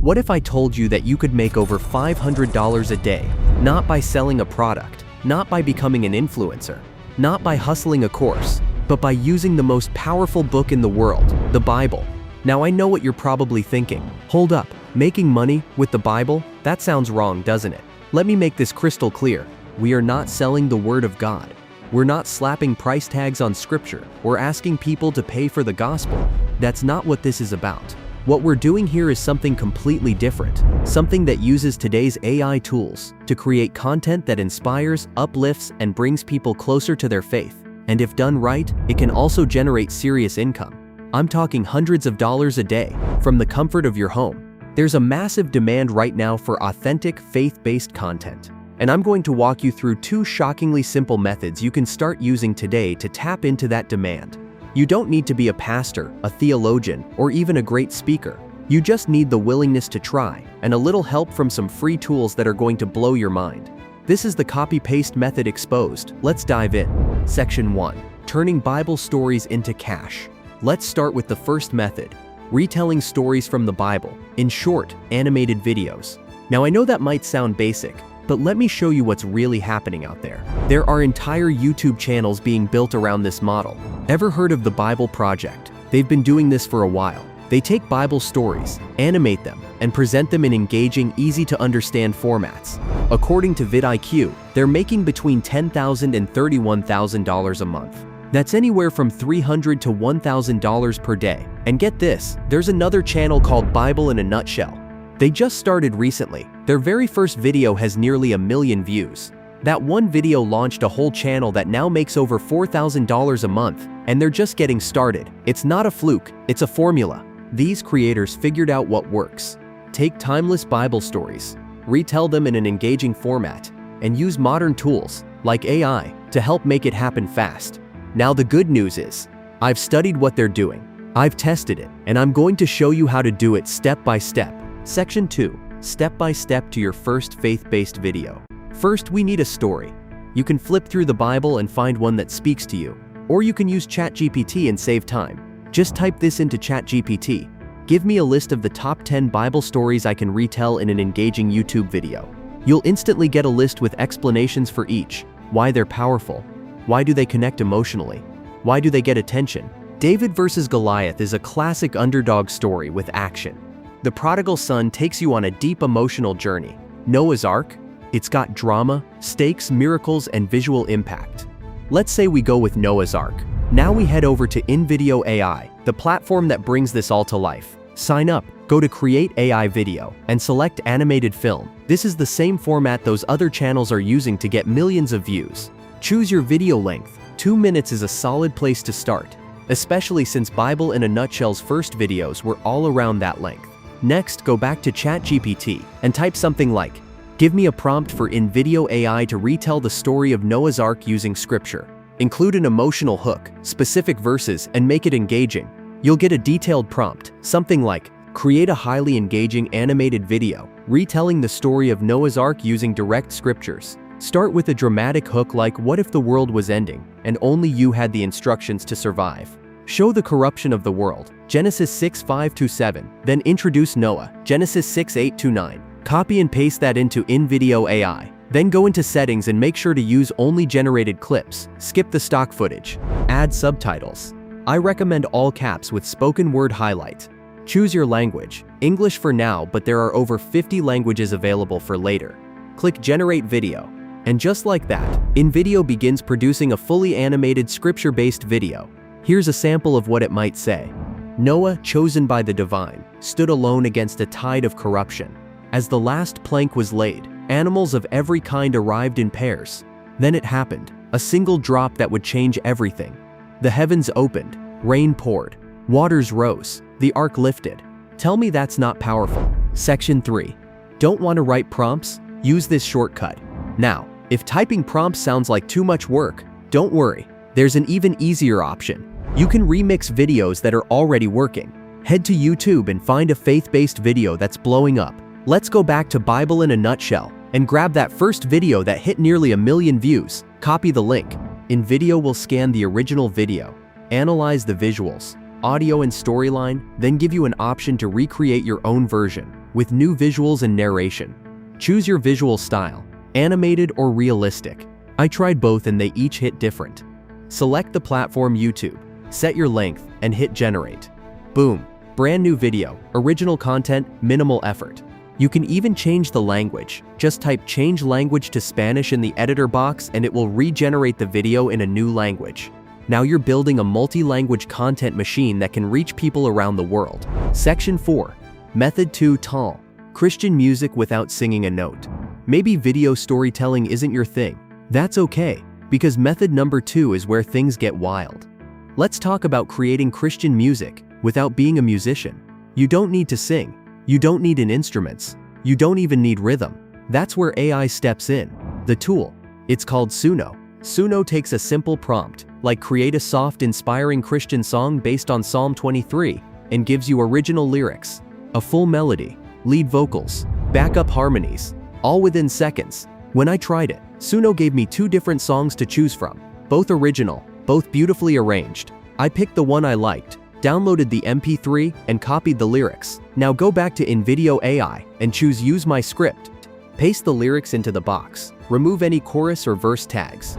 What if I told you that you could make over $500 a day, not by selling a product, not by becoming an influencer, not by hustling a course, but by using the most powerful book in the world, the Bible? Now I know what you're probably thinking. Hold up, making money with the Bible? That sounds wrong, doesn't it? Let me make this crystal clear. We are not selling the Word of God. We're not slapping price tags on Scripture or asking people to pay for the gospel. That's not what this is about. What we're doing here is something completely different, something that uses today's AI tools to create content that inspires, uplifts, and brings people closer to their faith. And if done right, it can also generate serious income. I'm talking hundreds of dollars a day from the comfort of your home. There's a massive demand right now for authentic, faith-based content. And I'm going to walk you through 2 shockingly simple methods you can start using today to tap into that demand. You don't need to be a pastor, a theologian, or even a great speaker. You just need the willingness to try and a little help from some free tools that are going to blow your mind. This is the copy-paste method exposed. Let's dive in. Section 1. Turning Bible stories into cash. Let's start with the first method, retelling stories from the Bible in short, animated videos. Now I know that might sound basic, but let me show you what's really happening out there. There are entire YouTube channels being built around this model. Ever heard of the Bible Project? They've been doing this for a while. They take Bible stories, animate them, and present them in engaging, easy-to-understand formats. According to vidIQ, they're making between $10,000 and $31,000 a month. That's anywhere from $300 to $1,000 per day. And get this, there's another channel called Bible in a Nutshell. They just started recently. Their very first video has nearly 1 million views. That one video launched a whole channel that now makes over $4,000 a month, and they're just getting started. It's not a fluke, it's a formula. These creators figured out what works. Take timeless Bible stories, retell them in an engaging format, and use modern tools, like AI, to help make it happen fast. Now the good news is, I've studied what they're doing. I've tested it, and I'm going to show you how to do it step by step. Section 2. Step by step to your first faith-based video. First, we need a story. You can flip through the Bible and find one that speaks to you, or you can use ChatGPT and save time. Just type this into ChatGPT. Give me a list of the top 10 Bible stories I can retell in an engaging YouTube video. You'll instantly get a list with explanations for each, why they're powerful, why do they connect emotionally, why do they get attention. David vs. Goliath is a classic underdog story with action. The prodigal son takes you on a deep emotional journey. Noah's Ark? It's got drama, stakes, miracles, and visual impact. Let's say we go with Noah's Ark. Now we head over to InVideo AI, the platform that brings this all to life. Sign up, go to Create AI Video, and select Animated Film. This is the same format those other channels are using to get millions of views. Choose your video length. 2 minutes is a solid place to start, especially since Bible in a Nutshell's first videos were all around that length. Next, go back to ChatGPT and type something like, "Give me a prompt for InVideo AI to retell the story of Noah's Ark using scripture. Include an emotional hook, specific verses, and make it engaging." You'll get a detailed prompt, something like, "Create a highly engaging animated video, retelling the story of Noah's Ark using direct scriptures. Start with a dramatic hook like, what if the world was ending, and only you had the instructions to survive? Show the corruption of the world, Genesis 6:5-7, then introduce Noah, Genesis 6:8-9. Copy and paste that into InVideo AI. Then go into settings and make sure to use only generated clips. Skip the stock footage. Add subtitles. I recommend all caps with spoken word highlight. Choose your language, English for now, but there are over 50 languages available for later. Click Generate Video. And just like that, InVideo begins producing a fully animated scripture-based video. Here's a sample of what it might say. Noah, chosen by the divine, stood alone against a tide of corruption. As the last plank was laid, animals of every kind arrived in pairs. Then it happened, a single drop that would change everything. The heavens opened, rain poured, waters rose, the ark lifted. Tell me that's not powerful. Section 3. Don't want to write prompts? Use this shortcut. Now, if typing prompts sounds like too much work, don't worry. There's an even easier option. You can remix videos that are already working. Head to YouTube and find a faith-based video that's blowing up. Let's go back to Bible in a Nutshell and grab that first video that hit nearly 1 million views. Copy the link. InVideo will scan the original video, analyze the visuals, audio and storyline, then give you an option to recreate your own version. with new visuals and narration. Choose your visual style, animated or realistic. I tried both and they each hit different. Select the platform YouTube, set your length, and hit generate. Boom, brand new video, original content, minimal effort. You can even change the language. Just type change language to Spanish in the editor box and it will regenerate the video in a new language. Now you're building a multi-language content machine that can reach people around the world. Section 4. Method 2 Tal. Christian music without singing a note. Maybe video storytelling isn't your thing. That's okay, because method number 2 is where things get wild. Let's talk about creating Christian music without being a musician. You don't need to sing. You don't need an instruments. You don't even need rhythm. That's where AI steps in. The tool. It's called Suno. Suno takes a simple prompt, like create a soft, inspiring Christian song based on Psalm 23, and gives you original lyrics, a full melody, lead vocals, backup harmonies, all within seconds. When I tried it, Suno gave me 2 different songs to choose from, both original, both beautifully arranged. I picked the one I liked, downloaded the MP3, and copied the lyrics. Now go back to InVideo AI and choose Use My Script. Paste the lyrics into the box. Remove any chorus or verse tags.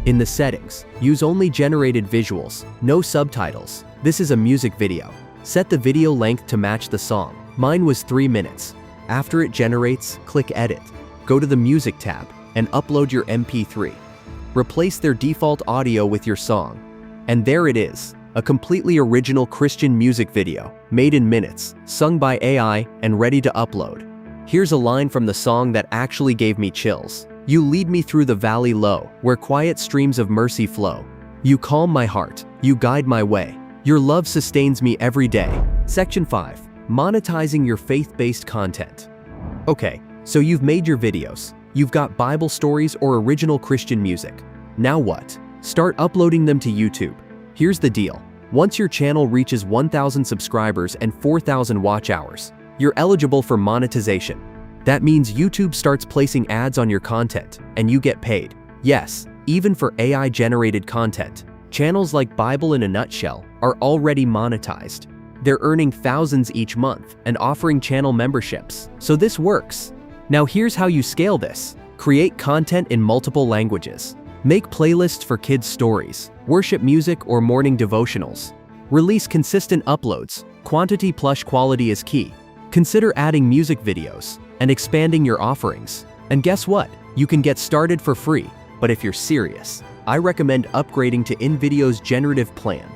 In the settings, use only generated visuals, no subtitles. This is a music video. Set the video length to match the song. Mine was 3 minutes. After it generates, click Edit. Go to the Music tab and upload your MP3. Replace their default audio with your song. And there it is, a completely original Christian music video, made in minutes, sung by AI, and ready to upload. Here's a line from the song that actually gave me chills. You lead me through the valley low, where quiet streams of mercy flow. You calm my heart, you guide my way. Your love sustains me every day. Section 5. Monetizing your faith-based content. Okay, so you've made your videos. You've got Bible stories or original Christian music. Now what? Start uploading them to YouTube. Here's the deal. Once your channel reaches 1,000 subscribers and 4,000 watch hours, you're eligible for monetization. That means YouTube starts placing ads on your content, and you get paid. Yes, even for AI-generated content. Channels like Bible in a Nutshell are already monetized. They're earning thousands each month and offering channel memberships. So this works. Now here's how you scale this. Create content in multiple languages. Make playlists for kids' stories, worship music, or morning devotionals. Release consistent uploads. Quantity plus quality is key. Consider adding music videos and expanding your offerings. And guess what? You can get started for free. But if you're serious, I recommend upgrading to InVideo's generative plan.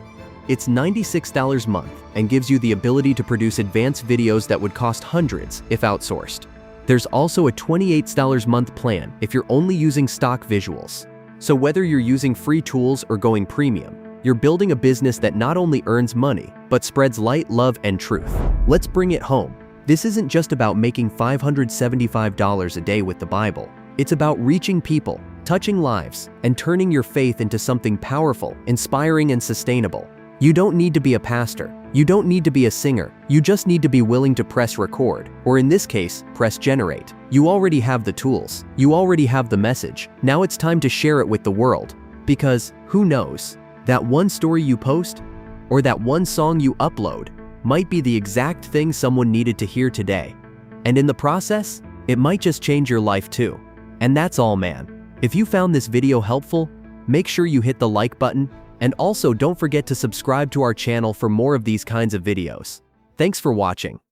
It's $96 a month and gives you the ability to produce advanced videos that would cost hundreds if outsourced. There's also a $28 a month plan if you're only using stock visuals. So whether you're using free tools or going premium, you're building a business that not only earns money, but spreads light, love, and truth. Let's bring it home. This isn't just about making $575 a day with the Bible. It's about reaching people, touching lives, and turning your faith into something powerful, inspiring, and sustainable. You don't need to be a pastor. You don't need to be a singer. You just need to be willing to press record, or in this case, press generate. You already have the tools. You already have the message. Now it's time to share it with the world. Because, who knows, that one story you post, or that one song you upload, might be the exact thing someone needed to hear today. And in the process, it might just change your life too. And that's all, man. If you found this video helpful, make sure you hit the like button, and also don't forget to subscribe to our channel for more of these kinds of videos. Thanks for watching.